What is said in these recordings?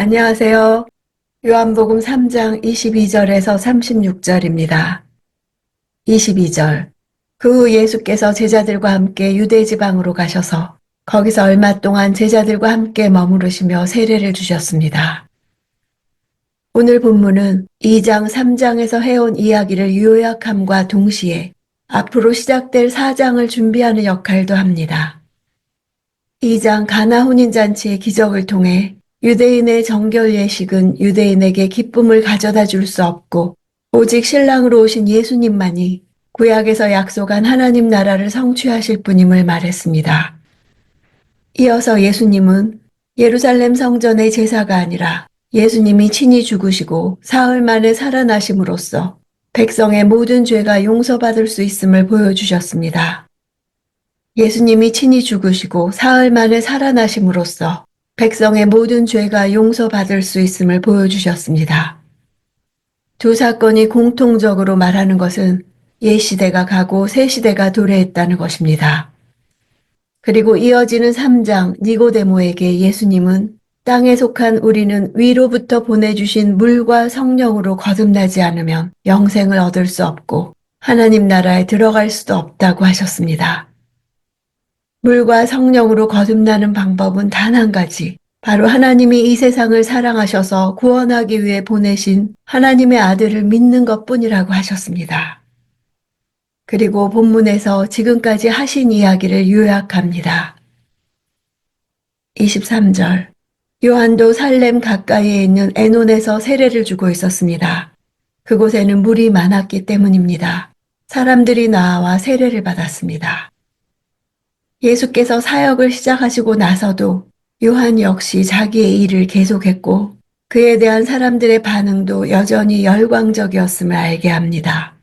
안녕하세요. 요한복음 3장 22절에서 36절입니다. 22절. 그 후 예수께서 제자들과 함께 유대 지방으로 가셔서 거기서 얼마 동안 제자들과 함께 머무르시며 세례를 주셨습니다. 오늘 본문은 2장, 3장에서 해온 이야기를 요약함과 동시에 앞으로 시작될 4장을 준비하는 역할도 합니다. 2장 가나 혼인잔치의 기적을 통해 유대인의 정결 예식은 유대인에게 기쁨을 가져다 줄 수 없고 오직 신랑으로 오신 예수님만이 구약에서 약속한 하나님 나라를 성취하실 분임을 말했습니다. 이어서 예수님은 예루살렘 성전의 제사가 아니라 예수님이 친히 죽으시고 사흘 만에 살아나심으로써 백성의 모든 죄가 용서받을 수 있음을 보여주셨습니다. 예수님이 친히 죽으시고 사흘 만에 살아나심으로써 백성의 모든 죄가 용서받을 수 있음을 보여주셨습니다. 두 사건이 공통적으로 말하는 것은 옛 시대가 가고 새 시대가 도래했다는 것입니다. 그리고 이어지는 3장 니고데모에게 예수님은 땅에 속한 우리는 위로부터 보내주신 물과 성령으로 거듭나지 않으면 영생을 얻을 수 없고 하나님 나라에 들어갈 수도 없다고 하셨습니다. 물과 성령으로 거듭나는 방법은 단 한 가지, 바로 하나님이 이 세상을 사랑하셔서 구원하기 위해 보내신 하나님의 아들을 믿는 것뿐이라고 하셨습니다. 그리고 본문에서 지금까지 하신 이야기를 요약합니다. 23절. 요한도 살렘 가까이에 있는 에논에서 세례를 주고 있었습니다. 그곳에는 물이 많았기 때문입니다. 사람들이 나와 세례를 받았습니다. 예수께서 사역을 시작하시고 나서도 요한 역시 자기의 일을 계속했고 그에 대한 사람들의 반응도 여전히 열광적이었음을 알게 합니다.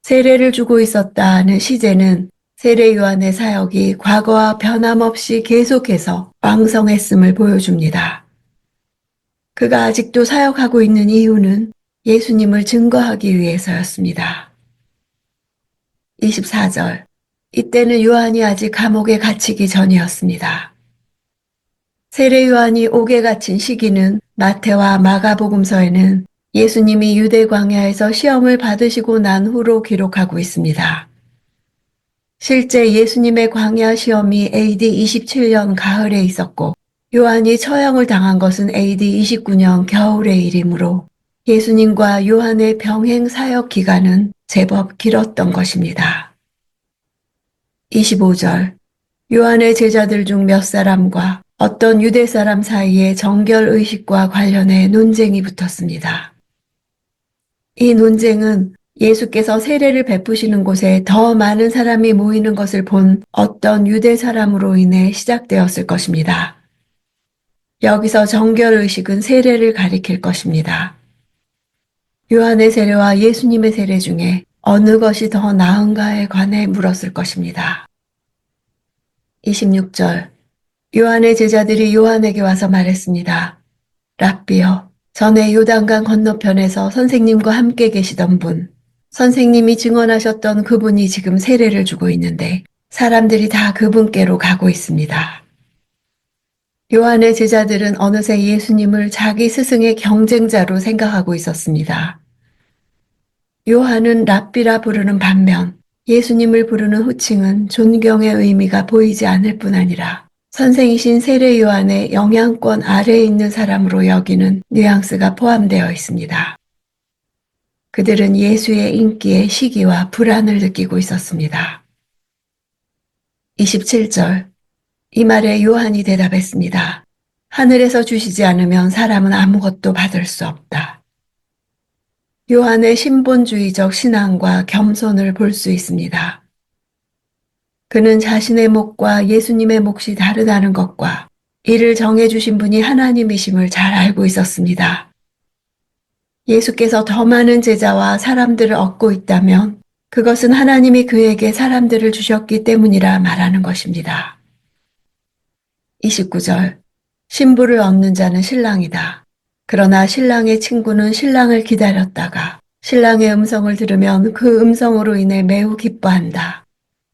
세례를 주고 있었다는 시제는 세례 요한의 사역이 과거와 변함없이 계속해서 왕성했음을 보여줍니다. 그가 아직도 사역하고 있는 이유는 예수님을 증거하기 위해서였습니다. 24절. 이때는 요한이 아직 감옥에 갇히기 전이었습니다. 세례 요한이 옥에 갇힌 시기는 마태와 마가복음서에는 예수님이 유대 광야에서 시험을 받으시고 난 후로 기록하고 있습니다. 실제 예수님의 광야 시험이 AD 27년 가을에 있었고 요한이 처형을 당한 것은 AD 29년 겨울의 일이므로 예수님과 요한의 병행 사역 기간은 제법 길었던 것입니다. 25절. 요한의 제자들 중 몇 사람과 어떤 유대 사람 사이에 정결의식과 관련해 논쟁이 붙었습니다. 이 논쟁은 예수께서 세례를 베푸시는 곳에 더 많은 사람이 모이는 것을 본 어떤 유대 사람으로 인해 시작되었을 것입니다. 여기서 정결의식은 세례를 가리킬 것입니다. 요한의 세례와 예수님의 세례 중에 어느 것이 더 나은가에 관해 물었을 것입니다. 26절. 요한의 제자들이 요한에게 와서 말했습니다. 랍비여, 전에 요단강 건너편에서 선생님과 함께 계시던 분, 선생님이 증언하셨던 그분이 지금 세례를 주고 있는데 사람들이 다 그분께로 가고 있습니다. 요한의 제자들은 어느새 예수님을 자기 스승의 경쟁자로 생각하고 있었습니다. 요한은 랍비라 부르는 반면 예수님을 부르는 호칭은 존경의 의미가 보이지 않을 뿐 아니라 선생이신 세례 요한의 영향권 아래에 있는 사람으로 여기는 뉘앙스가 포함되어 있습니다. 그들은 예수의 인기에 시기와 불안을 느끼고 있었습니다. 27절. 이 말에 요한이 대답했습니다. 하늘에서 주시지 않으면 사람은 아무것도 받을 수 없다. 요한의 신본주의적 신앙과 겸손을 볼 수 있습니다. 그는 자신의 몫과 예수님의 몫이 다르다는 것과 이를 정해주신 분이 하나님이심을 잘 알고 있었습니다. 예수께서 더 많은 제자와 사람들을 얻고 있다면 그것은 하나님이 그에게 사람들을 주셨기 때문이라 말하는 것입니다. 29절. 신부를 얻는 자는 신랑이다. 그러나 신랑의 친구는 신랑을 기다렸다가 신랑의 음성을 들으면 그 음성으로 인해 매우 기뻐한다.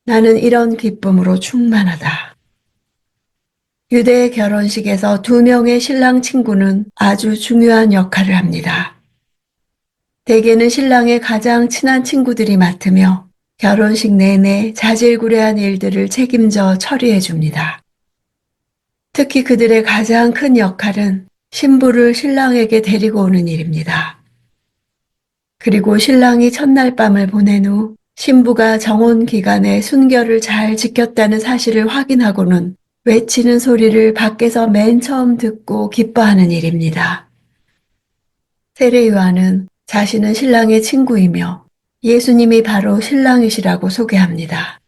나는 이런 기쁨으로 충만하다. 유대의 결혼식에서 두 명의 신랑 친구는 아주 중요한 역할을 합니다. 대개는 신랑의 가장 친한 친구들이 맡으며 결혼식 내내 자질구레한 일들을 책임져 처리해 줍니다. 특히 그들의 가장 큰 역할은 신부를 신랑에게 데리고 오는 일입니다. 그리고 신랑이 첫날 밤을 보낸 후 신부가 정혼 기간에 순결을 잘 지켰다는 사실을 확인하고는 외치는 소리를 밖에서 맨 처음 듣고 기뻐하는 일입니다. 세례 요한은 자신은 신랑의 친구이며 예수님이 바로 신랑이시라고 소개합니다.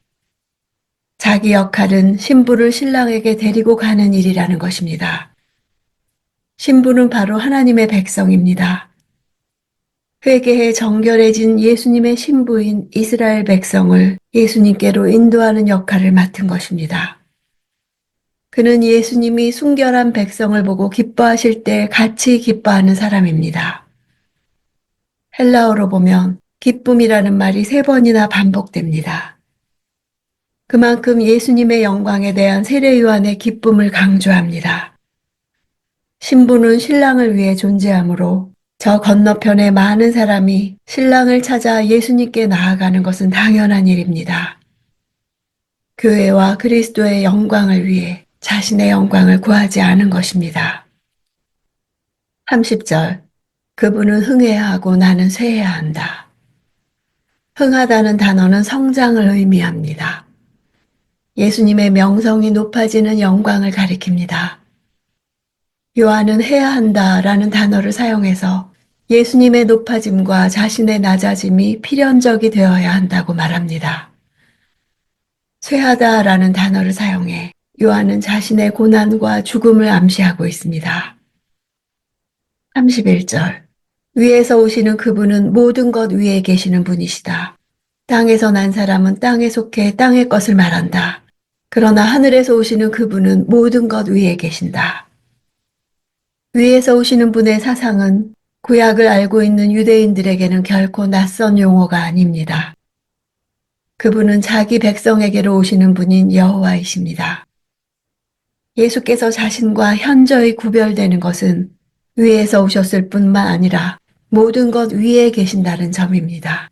자기 역할은 신부를 신랑에게 데리고 가는 일이라는 것입니다. 신부는 바로 하나님의 백성입니다. 회개해 정결해진 예수님의 신부인 이스라엘 백성을 예수님께로 인도하는 역할을 맡은 것입니다. 그는 예수님이 순결한 백성을 보고 기뻐하실 때 같이 기뻐하는 사람입니다. 헬라어로 보면 기쁨이라는 말이 3번이나 반복됩니다. 그만큼 예수님의 영광에 대한 세례 요한의 기쁨을 강조합니다. 신부는 신랑을 위해 존재하므로 저 건너편에 많은 사람이 신랑을 찾아 예수님께 나아가는 것은 당연한 일입니다. 교회와 그리스도의 영광을 위해 자신의 영광을 구하지 않은 것입니다. 30절. 그분은 흥해야 하고 나는 쇠해야 한다. 흥하다는 단어는 성장을 의미합니다. 예수님의 명성이 높아지는 영광을 가리킵니다. 요한은 해야 한다라는 단어를 사용해서 예수님의 높아짐과 자신의 낮아짐이 필연적이 되어야 한다고 말합니다. 쇠하다라는 단어를 사용해 요한은 자신의 고난과 죽음을 암시하고 있습니다. 31절. 위에서 오시는 그분은 모든 것 위에 계시는 분이시다. 땅에서 난 사람은 땅에 속해 땅의 것을 말한다. 그러나 하늘에서 오시는 그분은 모든 것 위에 계신다. 위에서 오시는 분의 사상은 구약을 알고 있는 유대인들에게는 결코 낯선 용어가 아닙니다. 그분은 자기 백성에게로 오시는 분인 여호와이십니다. 예수께서 자신과 현저히 구별되는 것은 위에서 오셨을 뿐만 아니라 모든 것 위에 계신다는 점입니다.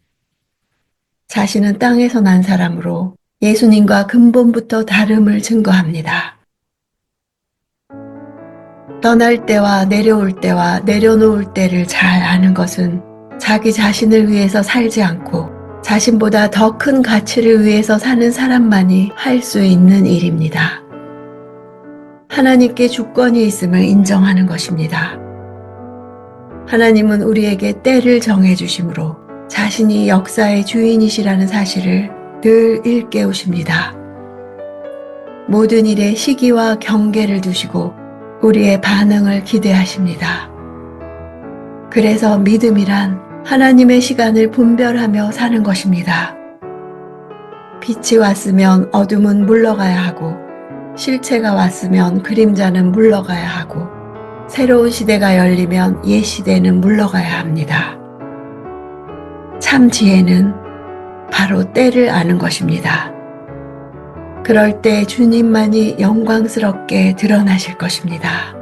자신은 땅에서 난 사람으로 예수님과 근본부터 다름을 증거합니다. 떠날 때와 내려올 때와 내려놓을 때를 잘 아는 것은 자기 자신을 위해서 살지 않고 자신보다 더 큰 가치를 위해서 사는 사람만이 할 수 있는 일입니다. 하나님께 주권이 있음을 인정하는 것입니다. 하나님은 우리에게 때를 정해주심으로 자신이 역사의 주인이시라는 사실을 늘 일깨우십니다. 모든 일에 시기와 경계를 두시고 우리의 반응을 기대하십니다. 그래서 믿음이란 하나님의 시간을 분별하며 사는 것입니다. 빛이 왔으면 어둠은 물러가야 하고 실체가 왔으면 그림자는 물러가야 하고 새로운 시대가 열리면 옛 시대는 물러가야 합니다. 참 지혜는 바로 때를 아는 것입니다. 그럴 때 주님만이 영광스럽게 드러나실 것입니다.